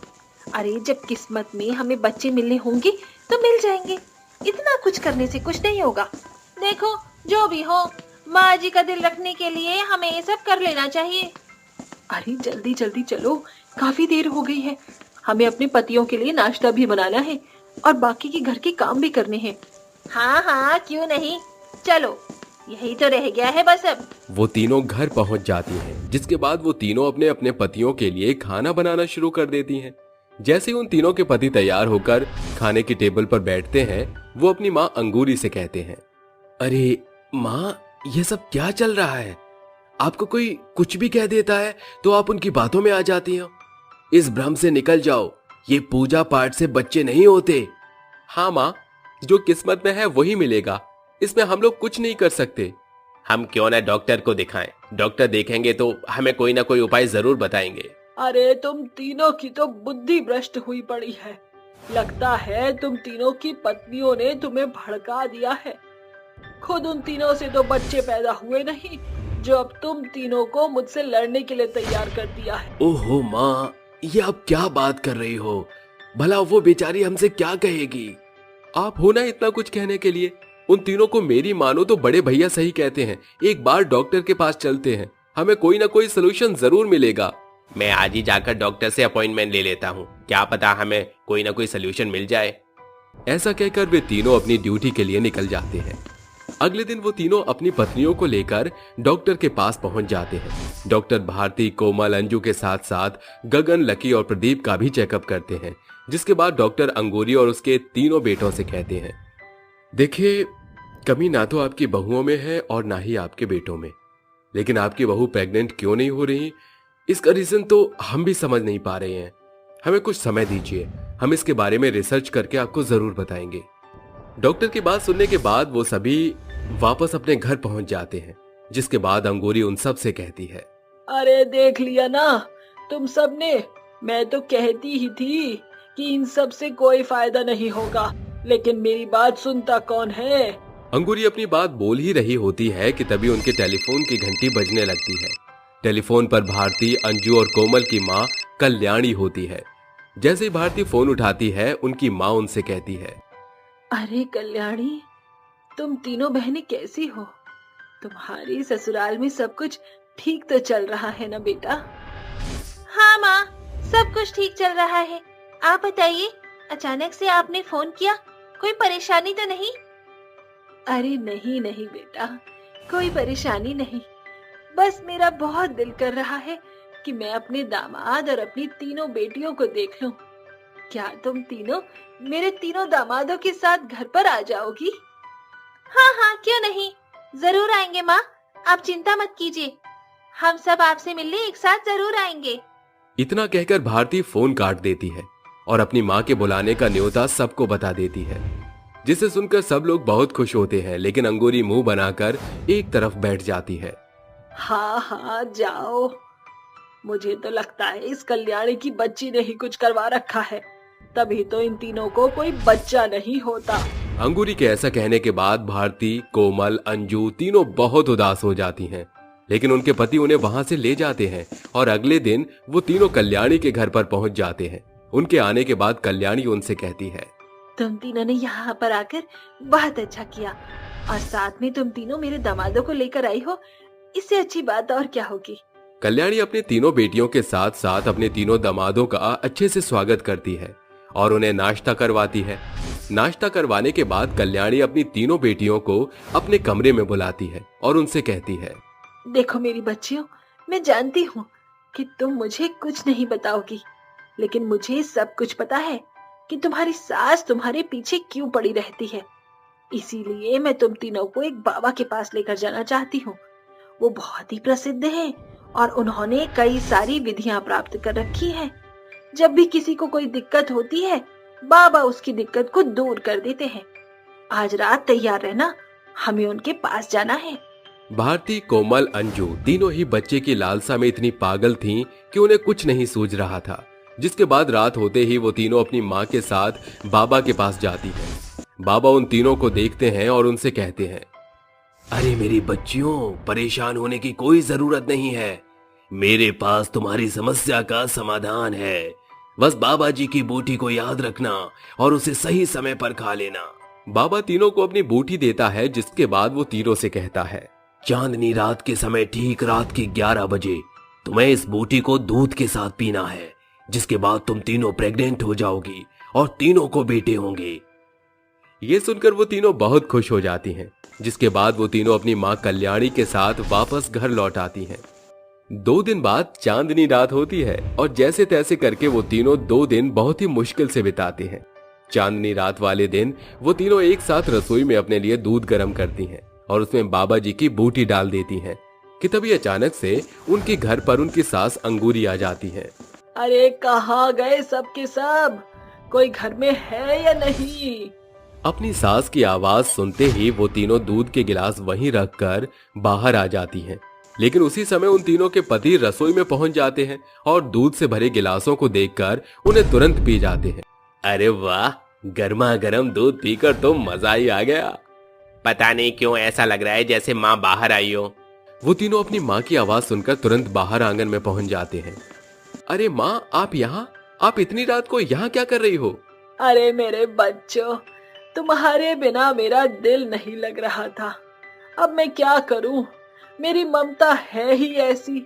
अरे जब किस्मत में हमें बच्चे मिलने होंगे तो मिल जाएंगे, इतना कुछ करने से कुछ नहीं होगा। देखो जो भी हो, माँ जी का दिल रखने के लिए हमें ये सब कर लेना चाहिए। अरे जल्दी जल्दी चलो, काफी देर हो गई है। हमें अपने पतियों के लिए नाश्ता भी बनाना है और बाकी के घर के काम भी करने हैं। हाँ हाँ, क्यों नहीं, चलो, यही तो रह गया है बस अब। वो तीनों घर पहुंच जाती हैं, जिसके बाद वो तीनों अपने अपने पतियों के लिए खाना बनाना शुरू कर देती हैं। जैसे ही उन तीनों के पति तैयार होकर खाने की टेबल पर बैठते हैं, वो अपनी माँ अंगूरी से कहते हैं, अरे माँ, ये सब क्या चल रहा है? आपको कोई कुछ भी कह देता है तो आप उनकी बातों में आ जाती हो। इस भ्रम से निकल जाओ, ये पूजा पाठ से बच्चे नहीं होते। हाँ माँ, जो किस्मत में है वही मिलेगा, इसमें हम लोग कुछ नहीं कर सकते। हम क्यों ना डॉक्टर को दिखाएं, डॉक्टर देखेंगे तो हमें कोई ना कोई उपाय जरूर बताएंगे। अरे तुम तीनों की तो बुद्धि भ्रष्ट हुई पड़ी है। लगता है तुम तीनों की पत्नियों ने तुम्हें भड़का दिया है। खुद उन तीनों से तो बच्चे पैदा हुए नहीं, जो अब तुम तीनों को मुझसे लड़ने के लिए तैयार कर दिया है। ओहो माँ, ये आप क्या बात कर रही हो? भला वो बेचारी हमसे क्या कहेगी? आप हो ना इतना कुछ कहने के लिए। उन तीनों को मेरी मानो तो बड़े भैया सही कहते हैं, एक बार डॉक्टर के पास चलते हैं, हमें कोई ना कोई सलूशन जरूर मिलेगा। मैं आज ही जाकर डॉक्टर से अपॉइंटमेंट ले लेता हूँ, क्या पता हमें कोई ना कोई सलूशन मिल जाए। ऐसा कहकर वे तीनों अपनी ड्यूटी के लिए निकल जाते हैं। अगले दिन वो तीनों अपनी पत्नियों को लेकर डॉक्टर के पास पहुंच जाते हैं। डॉक्टर भारती, कोमल, अंजू के साथ साथ गगन, लकी और प्रदीप का भी चेकअप करते हैं। जिसके बाद डॉक्टर अंगूरी और उसके तीनों बेटों से कहते हैं, देखिए, कमी ना तो आपकी बहुओं में है और ना ही आपके बेटों में, लेकिन आपकी बहू प्रेग्नेंट क्यों नहीं हो रही, इसका रीजन तो हम भी समझ नहीं पा रहे हैं। हमें कुछ समय दीजिए, हम इसके बारे में रिसर्च करके आपको जरूर बताएंगे। डॉक्टर की बात सुनने के बाद वो सभी वापस अपने घर पहुंच जाते हैं। जिसके बाद अंगूरी उन सब से कहती है, अरे देख लिया ना तुम सब ने, मैं तो कहती ही थी कि इन सब से कोई फायदा नहीं होगा, लेकिन मेरी बात सुनता कौन है। अंगूरी अपनी बात बोल ही रही होती है कि तभी उनके टेलीफोन की घंटी बजने लगती है। टेलीफोन पर भारती, अंजू और कोमल की माँ कल्याणी होती है। जैसे ही भारती फोन उठाती है, उनकी माँ उनसे कहती है, अरे कल्याणी, तुम तीनों बहनें कैसी हो? तुम्हारी ससुराल में सब कुछ ठीक तो चल रहा है ना बेटा? हाँ माँ, सब कुछ ठीक चल रहा है। आप बताइए, अचानक से आपने फोन किया, कोई परेशानी तो नहीं? अरे नहीं नहीं बेटा, कोई परेशानी नहीं, बस मेरा बहुत दिल कर रहा है कि मैं अपने दामाद और अपनी तीनों बेटियों को देख लूं। क्या तुम तीनों मेरे तीनों दामादों के साथ घर पर आ जाओगी? हाँ हाँ, क्यों नहीं, जरूर आएंगे माँ, आप चिंता मत कीजिए, हम सब आपसे मिलने एक साथ जरूर आएंगे। इतना कहकर भारती फोन काट देती है और अपनी माँ के बुलाने का न्योता सबको बता देती है, जिसे सुनकर सब लोग बहुत खुश होते हैं। लेकिन अंगूरी मुंह बनाकर एक तरफ बैठ जाती है। हाँ हाँ जाओ, मुझे तो लगता है इस कल्याणी की बच्ची ने ही कुछ करवा रखा है, तभी तो इन तीनों को कोई बच्चा नहीं होता। अंगूरी के ऐसा कहने के बाद भारती, कोमल, अंजू तीनों बहुत उदास हो जाती हैं। लेकिन उनके पति उन्हें वहां से ले जाते हैं और अगले दिन वो तीनों कल्याणी के घर पर पहुंच जाते हैं। उनके आने के बाद कल्याणी उनसे कहती है, तुम तीनों ने यहाँ पर आकर बहुत अच्छा किया, और साथ में तुम तीनों मेरे दामादों को लेकर आई हो, इससे अच्छी बात और क्या होगी। कल्याणी अपने तीनों बेटियों के साथ साथ अपने तीनों दामादों का अच्छे से स्वागत करती है और उन्हें नाश्ता करवाती है। नाश्ता करवाने के बाद कल्याणी अपनी तीनों बेटियों को अपने कमरे में बुलाती है और उनसे कहती है, देखो मेरी बच्चियों, मैं जानती हूँ कि तुम मुझे कुछ नहीं बताओगी, लेकिन मुझे सब कुछ पता है कि तुम्हारी सास तुम्हारे पीछे क्यों पड़ी रहती है। इसीलिए मैं तुम तीनों को एक बाबा के पास लेकर जाना चाहती हूँ। वो बहुत ही प्रसिद्ध हैं और उन्होंने कई सारी विधियां प्राप्त कर रखी हैं। जब भी किसी को कोई दिक्कत होती है, बाबा उसकी दिक्कत को दूर कर देते हैं। आज रात तैयार रहना, हमें उनके पास जाना है। भारती, कोमल, अंजू तीनों ही बच्चे की लालसा में इतनी पागल थीं कि उन्हें कुछ नहीं सूझ रहा था। जिसके बाद रात होते ही वो तीनों अपनी माँ के साथ बाबा के पास जाती हैं। बाबा उन तीनों को देखते हैं और उनसे कहते हैं, अरे मेरी बच्चियों, परेशान होने की कोई जरूरत नहीं है। मेरे पास तुम्हारी समस्या का समाधान है। बस बाबा जी की बूटी को याद रखना और उसे सही समय पर खा लेना। बाबा तीनों को अपनी बूटी देता है, जिसके बाद वो तीनों से कहता है, चांदनी रात के समय ठीक रात के 11 बजे तुम्हें इस बूटी को दूध के साथ पीना है, जिसके बाद तुम तीनों प्रेग्नेंट हो जाओगी और तीनों को बेटे होंगे। ये सुनकर वो तीनों बहुत खुश हो जाती हैं। जिसके बाद वो तीनों अपनी माँ कल्याणी के साथ वापस घर लौट आती हैं। 2 दिन बाद चांदनी रात होती है और जैसे तैसे करके वो तीनों 2 दिन बहुत ही मुश्किल से बिताते हैं। चांदनी रात वाले दिन वो तीनों एक साथ रसोई में अपने लिए दूध गर्म करती हैं और उसमें बाबा जी की बूटी डाल देती हैं कि तभी अचानक से उनके घर पर उनकी सास अंगूरी आ जाती है। अरे कहाँ गए सब के सब? कोई घर में है या नहीं? अपनी सास की आवाज सुनते ही वो तीनों दूध के गिलास वहीं रखकर बाहर आ जाती हैं। लेकिन उसी समय उन तीनों के पति रसोई में पहुंच जाते हैं और दूध से भरे गिलासों को देखकर उन्हें तुरंत पी जाते हैं। अरे वाह, गर्मा गर्म दूध पीकर तो मजा ही आ गया। पता नहीं क्यों ऐसा लग रहा है जैसे माँ बाहर आई हो। वो तीनों अपनी माँ की आवाज सुनकर तुरंत बाहर आंगन में पहुंच जाते हैं। अरे माँ, आप यहाँ? आप इतनी रात को यहाँ क्या कर रही हो? अरे मेरे बच्चों, तुम्हारे बिना मेरा दिल नहीं लग रहा था। अब मैं क्या करूं? मेरी ममता है ही ऐसी,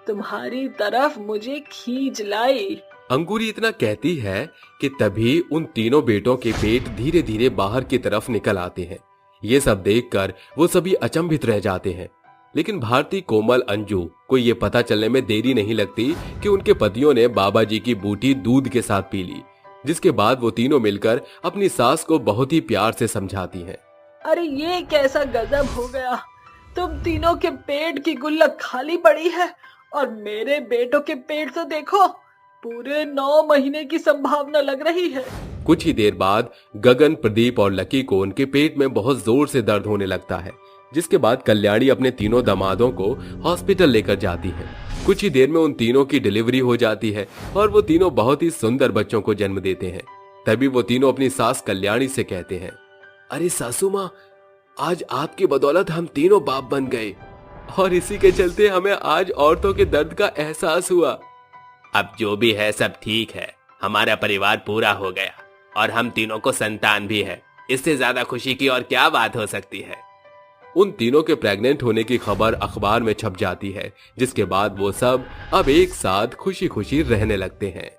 तुम्हारी तरफ मुझे खींच लाई। अंगूरी इतना कहती है कि तभी उन तीनों बेटों के पेट धीरे धीरे बाहर की तरफ निकल आते हैं। ये सब देखकर वो सभी अचंभित रह जाते हैं। लेकिन भारती, कोमल, अंजू को ये पता चलने में देरी नहीं लगती कि उनके पतियों ने बाबा जी की बूटी दूध के साथ पी ली। जिसके बाद वो तीनों मिलकर अपनी सास को बहुत ही प्यार से समझाती हैं। अरे ये कैसा गजब हो गया? तुम तीनों के पेट की गुल्लक खाली पड़ी है और मेरे बेटों के पेट तो देखो, पूरे 9 महीने की संभावना लग रही है। कुछ ही देर बाद गगन, प्रदीप और लकी को उनके पेट में बहुत जोर से दर्द होने लगता है। जिसके बाद कल्याणी अपने तीनों दामादों को हॉस्पिटल लेकर जाती है। कुछ ही देर में उन तीनों की डिलीवरी हो जाती है और वो तीनों बहुत ही सुंदर बच्चों को जन्म देते हैं। तभी वो तीनों अपनी सास कल्याणी से कहते हैं, अरे सासू माँ, आज आपकी बदौलत हम तीनों बाप बन गए और इसी के चलते हमें आज औरतों के दर्द का एहसास हुआ। अब जो भी है सब ठीक है, हमारा परिवार पूरा हो गया और हम तीनों को संतान भी है। इससे ज्यादा खुशी की और क्या बात हो सकती है। उन तीनों के प्रेग्नेंट होने की खबर अखबार में छप जाती है। जिसके बाद वो सब अब एक साथ खुशी खुशी रहने लगते हैं।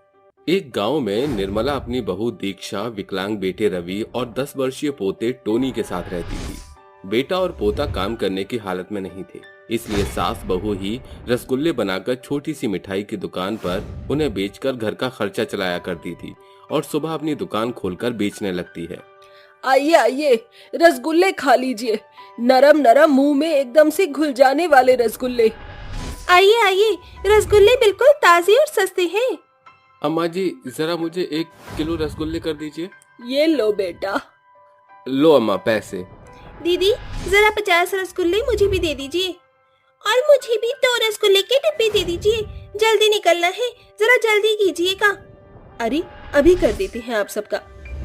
एक गांव में निर्मला अपनी बहू दीक्षा, विकलांग बेटे रवि और 10 वर्षीय पोते टोनी के साथ रहती थी। बेटा और पोता काम करने की हालत में नहीं थे, इसलिए सास बहू ही रसगुल्ले बनाकर छोटी सी मिठाई की दुकान पर उन्हें बेचकर घर का खर्चा चलाया करती थी और सुबह अपनी दुकान खोलकर बेचने लगती है। आइए आइए, रसगुल्ले खा लीजिए, नरम नरम, मुंह में एकदम से घुल जाने वाले रसगुल्ले। आइए आइए, रसगुल्ले बिल्कुल ताजे और सस्ते हैं। अम्मा जी, जरा मुझे 1 किलो रसगुल्ले कर दीजिए। ये लो बेटा। लो अम्मा, पैसे। दीदी, जरा 50 रसगुल्ले मुझे भी दे दीजिए और मुझे भी 2 रसगुल्ले के डिब्बे दे दीजिए। जल्दी निकलना है, जरा जल्दी कीजिएगा। अरे अभी कर देते हैं आप सबका।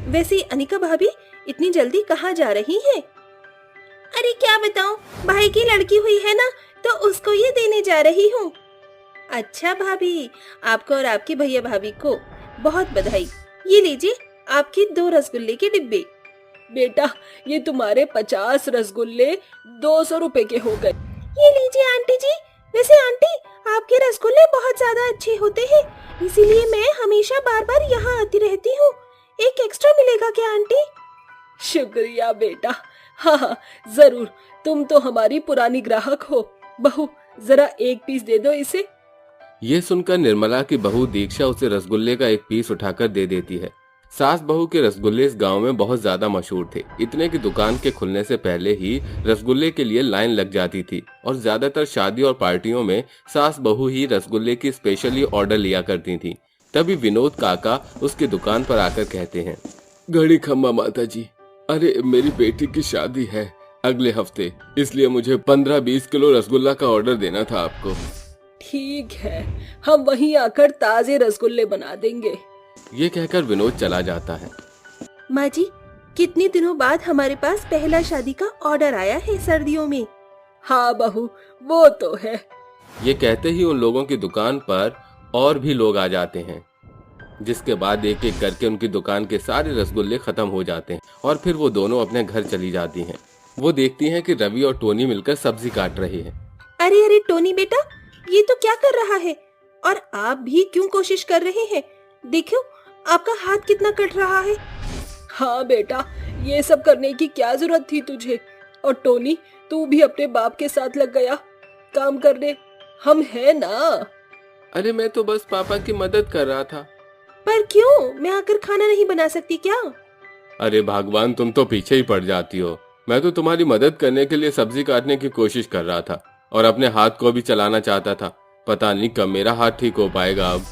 वैसे अनिका भाभी इतनी जल्दी कहाँ जा रही हैं? अरे क्या बताऊं, भाई की लड़की हुई है ना, तो उसको ये देने जा रही हूँ। अच्छा भाभी, आपको और आपके भैया भाभी को बहुत बधाई। ये लीजिए आपके 2 रसगुल्ले के डिब्बे। बेटा, ये तुम्हारे 50 रसगुल्ले 200 रुपए के हो गए। ये लीजिए आंटी जी। वैसे आंटी, आपके रसगुल्ले बहुत ज्यादा अच्छे होते हैं, इसीलिए मैं हमेशा बार बार यहाँ आती रहती हूँ। एक एक्स्ट्रा मिलेगा क्या आंटी? शुक्रिया बेटा। हाँ, जरूर, तुम तो हमारी पुरानी ग्राहक हो। बहू, जरा 1 पीस दे दो इसे। ये सुनकर निर्मला की बहू दीक्षा उसे रसगुल्ले का 1 पीस उठाकर दे देती है। सास बहू के रसगुल्ले इस गांव में बहुत ज्यादा मशहूर थे, इतने की दुकान के खुलने से पहले ही रसगुल्ले के लिए लाइन लग जाती थी और ज्यादातर शादी और पार्टियों में सास बहू ही रसगुल्ले की स्पेशली ऑर्डर लिया करती थी। तभी विनोद काका उसकी दुकान पर आकर कहते हैं, घड़ी खम्मा माता जी, अरे मेरी बेटी की शादी है अगले हफ्ते, इसलिए मुझे 15-20 किलो रसगुल्ला का ऑर्डर देना था आपको। ठीक है, हम वहीं आकर ताजे रसगुल्ले बना देंगे। ये कहकर विनोद चला जाता है। माँ जी, कितने दिनों बाद हमारे पास पहला शादी का ऑर्डर आया है सर्दियों में। हाँ बहू, वो तो है। ये कहते ही उन लोगों की दुकान पर और भी लोग आ जाते हैं, जिसके बाद एक एक करके उनकी दुकान के सारे रसगुल्ले खत्म हो जाते हैं और फिर वो दोनों अपने घर चली जाती हैं। वो देखती हैं कि रवि और टोनी मिलकर सब्जी काट रहे हैं। अरे अरे टोनी बेटा, ये तो क्या कर रहा है? और आप भी क्यों कोशिश कर रहे हैं? देखो आपका हाथ कितना कट रहा है। हाँ बेटा, ये सब करने की क्या जरूरत थी तुझे? और टोनी, तू भी अपने बाप के साथ लग गया काम करने, हम है ना। अरे मैं तो बस पापा की मदद कर रहा था। पर क्यों, मैं आकर खाना नहीं बना सकती क्या? अरे भगवान, तुम तो पीछे ही पड़ जाती हो। मैं तो तुम्हारी मदद करने के लिए सब्जी काटने की कोशिश कर रहा था और अपने हाथ को भी चलाना चाहता था। पता नहीं कब मेरा हाथ ठीक हो पाएगा। अब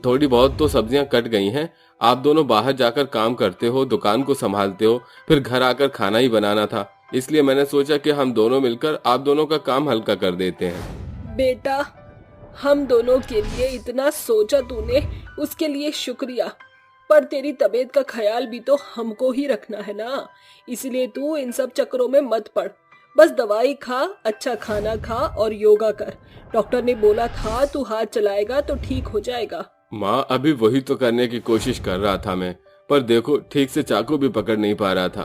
थोड़ी बहुत तो सब्जियां कट गई हैं। आप दोनों बाहर जाकर काम करते हो, दुकान को संभालते हो, फिर घर आकर खाना ही बनाना था, इसलिए मैंने सोचा कि हम दोनों मिलकर आप दोनों का काम हल्का कर देते हैं। बेटा, हम दोनों के लिए इतना सोचा तूने, उसके लिए शुक्रिया। पर तेरी तबीयत का ख्याल भी तो हमको ही रखना है ना, इसलिए तू इन सब चक्करों में मत पड़। बस दवाई खा, अच्छा खाना खा और योगा कर। डॉक्टर ने बोला था तू हाथ चलाएगा तो ठीक हो जाएगा। माँ, अभी वही तो करने की कोशिश कर रहा था मैं, पर देखो ठीक से चाकू भी पकड़ नहीं पा रहा था।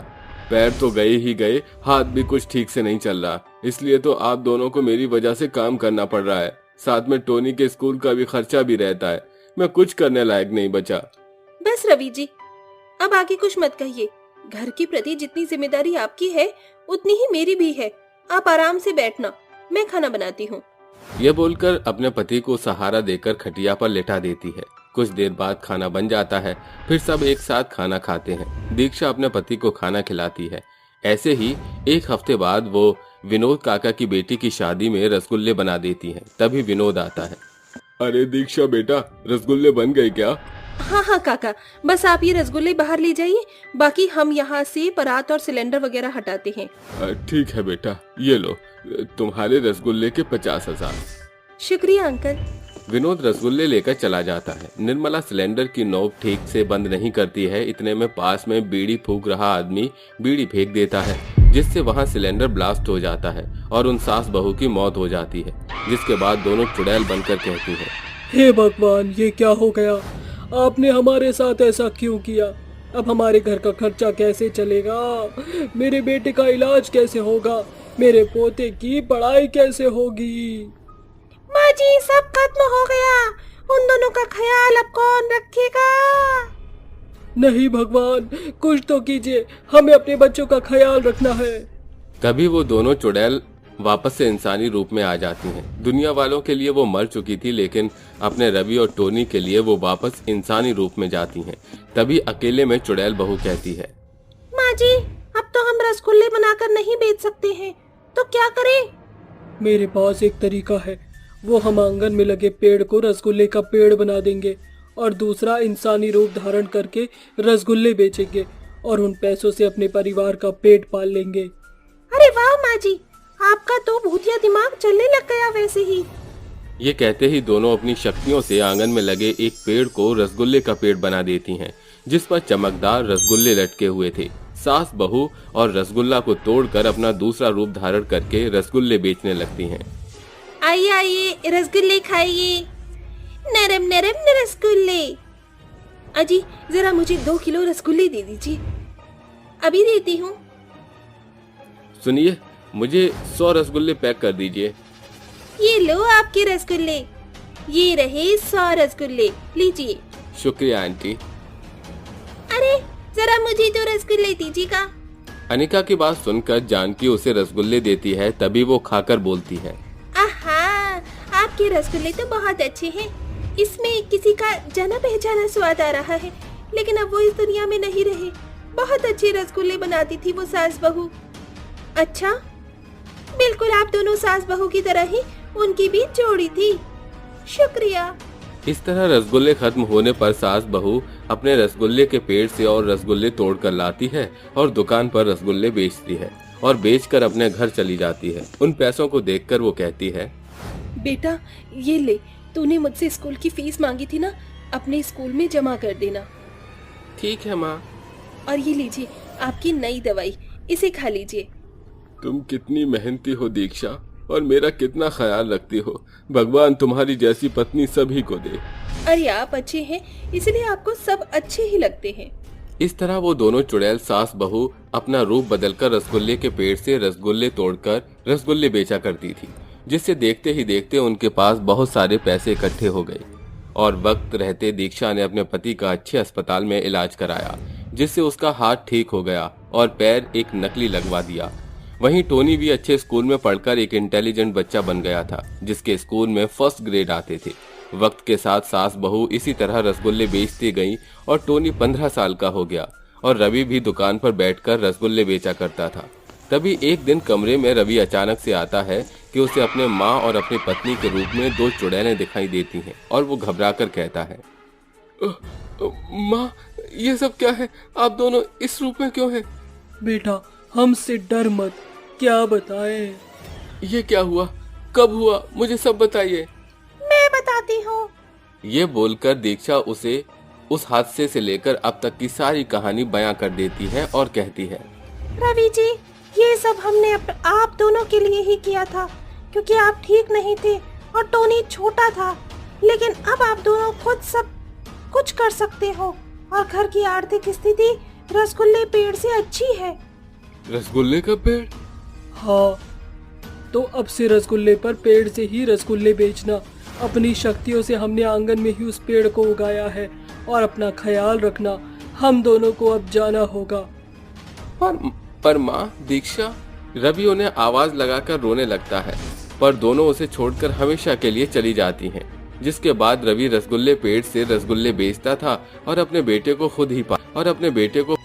पैर तो गए ही गए, हाथ भी कुछ ठीक से नहीं चल रहा, इसलिए तो आप दोनों को मेरी वजह से काम करना पड़ रहा है। साथ में टोनी के स्कूल का भी खर्चा भी रहता है। मैं कुछ करने लायक नहीं बचा। बस रवि जी, अब आगे कुछ मत कहिए। घर के प्रति जितनी जिम्मेदारी आपकी है उतनी ही मेरी भी है। आप आराम से बैठना, मैं खाना बनाती हूँ। ये बोलकर अपने पति को सहारा देकर खटिया पर लेटा देती है। कुछ देर बाद खाना बन जाता है, फिर सब एक साथ खाना खाते हैं। दीक्षा अपने पति को खाना खिलाती है। ऐसे ही एक हफ्ते बाद वो विनोद काका की बेटी की शादी में रसगुल्ले बना देती है। तभी विनोद आता है। अरे दीक्षा बेटा, रसगुल्ले बन गए क्या? हाँ हाँ काका, बस आप ये रसगुल्ले बाहर ले जाइए, बाकी हम यहाँ से परात और सिलेंडर वगैरह हटाते हैं। ठीक है बेटा, ये लो तुम्हारे रसगुल्ले के 50,000। शुक्रिया अंकल। विनोद रसगुल्ले लेकर चला जाता है। निर्मला सिलेंडर की नोक ठीक से बंद नहीं करती है। इतने में पास में बीड़ी फूंक रहा आदमी बीड़ी फेंक देता है, जिससे वहां सिलेंडर ब्लास्ट हो जाता है और उन सास बहू की मौत हो जाती है। जिसके बाद दोनों चुड़ैल बनकर कहती है, हे भगवान, ये क्या हो गया? आपने हमारे साथ ऐसा क्यों किया? अब हमारे घर का खर्चा कैसे चलेगा? मेरे बेटे का इलाज कैसे होगा? मेरे पोते की पढ़ाई कैसे होगी? माँ जी, सब खत्म हो गया। उन दोनों का ख्याल अब कौन रखेगा? नहीं भगवान, कुछ तो कीजिए, हमें अपने बच्चों का ख्याल रखना है। तभी वो दोनों चुड़ैल वापस से इंसानी रूप में आ जाती हैं। दुनिया वालों के लिए वो मर चुकी थी, लेकिन अपने रवि और टोनी के लिए वो वापस इंसानी रूप में जाती हैं। तभी अकेले में चुड़ैल बहू कहती है, माँ जी, अब तो हम रसगुल्ले बनाकर नहीं बेच सकते हैं, तो क्या करें? मेरे पास एक तरीका है। वो हम आंगन में लगे पेड़ को रसगुल्ले का पेड़ बना देंगे और दूसरा इंसानी रूप धारण करके रसगुल्ले बेचेंगे और उन पैसों से अपने परिवार का पेट पाल लेंगे। अरे वाह माँ जी, आपका तो भूतिया दिमाग चलने लग गया वैसे ही। ये कहते ही दोनों अपनी शक्तियों से आंगन में लगे एक पेड़ को रसगुल्ले का पेड़ बना देती हैं, जिस पर चमकदार रसगुल्ले लटके हुए थे। सास बहू और रसगुल्ला को तोड़कर अपना दूसरा रूप धारण करके रसगुल्ले बेचने लगती हैं। आइए आइए, रसगुल्ले खाइए, नरम नरम रसगुल्ले। अजी, जरा मुझे 2 किलो रसगुल्ले दे दीजिए। अभी देती हूँ। सुनिए, मुझे 100 रसगुल्ले पैक कर दीजिए। ये लो आपके रसगुल्ले, ये रहे 100 रसगुल्ले, लीजिए। शुक्रिया आंटी। अरे जरा मुझे 2 रसगुल्ले दीजिएगा। अनिका की बात सुनकर जानकी उसे रसगुल्ले देती है। तभी वो खाकर बोलती है, आहा, आपके रसगुल्ले तो बहुत अच्छे हैं। इसमें किसी का जाना पहचाना स्वाद आ रहा है। लेकिन अब वो इस दुनिया में नहीं रहे। बहुत अच्छे रसगुल्ले बनाती थी वो सास बहू। अच्छा, बिल्कुल आप दोनों सास बहू की तरह ही उनकी भी जोड़ी थी। शुक्रिया। इस तरह रसगुल्ले खत्म होने पर सास बहू अपने रसगुल्ले के पेड़ से और रसगुल्ले तोड़ कर लाती है और दुकान पर रसगुल्ले बेचती है और बेचकर अपने घर चली जाती है। उन पैसों को देखकर वो कहती है, बेटा ये ले, तूने मुझसे स्कूल की फीस मांगी थी ना, अपने स्कूल में जमा कर देना। ठीक है माँ। और ये लीजिए आपकी नई दवाई, इसे खा लीजिए। तुम कितनी मेहनती हो दीक्षा, और मेरा कितना ख्याल रखती हो। भगवान तुम्हारी जैसी पत्नी सभी को दे। अरे आप अच्छे हैं, इसलिए आपको सब अच्छे ही लगते हैं। इस तरह वो दोनों चुड़ैल सास बहू अपना रूप बदलकर रसगुल्ले के पेड़ से रसगुल्ले तोड़कर रसगुल्ले बेचा करती थी, जिससे देखते ही देखते उनके पास बहुत सारे पैसे इकट्ठे हो गए। और वक्त रहते दीक्षा ने अपने पति का अच्छे अस्पताल में इलाज कराया, जिससे उसका हाथ ठीक हो गया और पैर एक नकली लगवा दिया। वहीं टोनी भी अच्छे स्कूल में पढ़कर एक इंटेलिजेंट बच्चा बन गया था, जिसके स्कूल में फर्स्ट ग्रेड आते थे। वक्त के साथ सास बहू इसी तरह रसगुल्ले बेचती गईं और टोनी 15 साल का हो गया और रवि भी दुकान पर बैठकर रसगुल्ले बेचा करता था। तभी एक दिन कमरे में रवि अचानक से आता है कि उसे अपने माँ और अपनी पत्नी के रूप में दो चुड़ैलें दिखाई देती हैं और वो घबराकर कहता है, माँ ये सब क्या है? आप दोनों इस रूप में क्यों हैं? बेटा हमसे डर मत, क्या बताएं? ये क्या हुआ? कब हुआ? मुझे सब बताइए। मैं बताती हूँ। ये बोलकर दीक्षा उसे उस हादसे से लेकर अब तक की सारी कहानी बयां कर देती है और कहती है, रवि जी ये सब हमने आप दोनों के लिए ही किया था, क्योंकि आप ठीक नहीं थे और टोनी छोटा था। लेकिन अब आप दोनों खुद सब कुछ कर सकते हो और घर की आर्थिक स्थिति रसगुल्ले पेड़ से अच्छी है। रसगुल्ले का पेड़? हाँ, तो अब से रसगुल्ले पर पेड़ से ही रसगुल्ले बेचना। अपनी शक्तियों से हमने आंगन में ही उस पेड़ को उगाया है और अपना ख्याल रखना। हम दोनों को अब जाना होगा। पर माँ, दीक्षा। रवि उन्हें आवाज लगाकर रोने लगता है, पर दोनों उसे छोड़कर हमेशा के लिए चली जाती हैं। जिसके बाद रवि रसगुल्ले पेड़ से रसगुल्ले बेचता था और अपने बेटे को